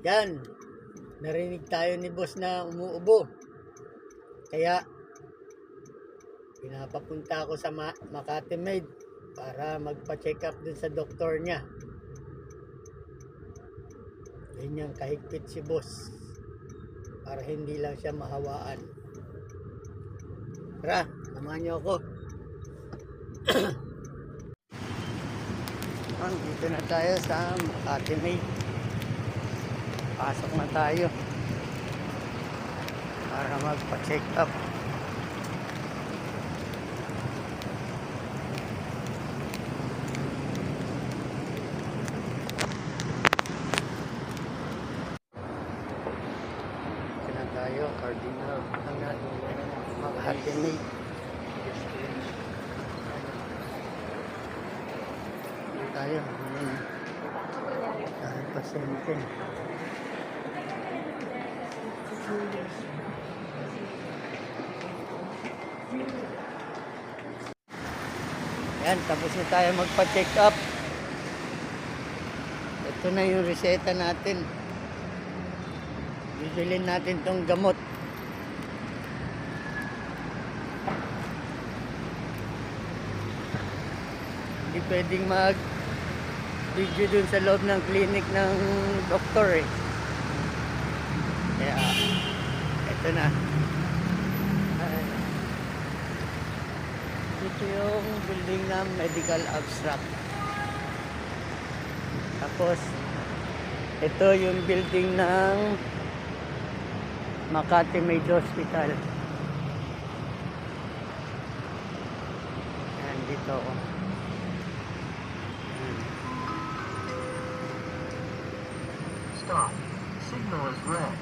Yan, narinig tayo ni boss na umuubo. Kaya, pinapapunta ako sa Makati Med para magpa-check up dun sa doktor niya. Ganyan kahigpit si boss. Para hindi lang siya mahawaan. Tara, samahan niyo ako. Dito na tayo sa Makati Med. Pasok na tayo para magpa-check up. Dito na tayo, Cardinal Makati Med. Dito tayo. Dahil pasyente. Yan, tapos na tayo magpa-check up. Ito na yung reseta natin. Bibilin natin tong gamot. Hindi pwedeng mag-video dun sa loob ng clinic ng doktor eh. Kaya, ito na. Ito yung building ng medical abstract. Tapos, ito yung building ng Makati Med Hospital. Ayan, dito ako. Stop. Signal is red.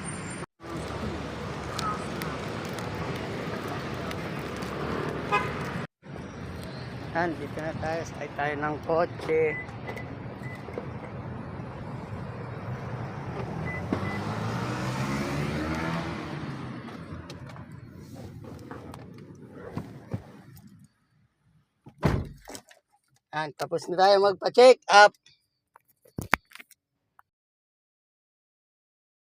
Ayan, dito na tayo. Sakay tayo ng kotse. Ayan, tapos na tayo magpa-check up.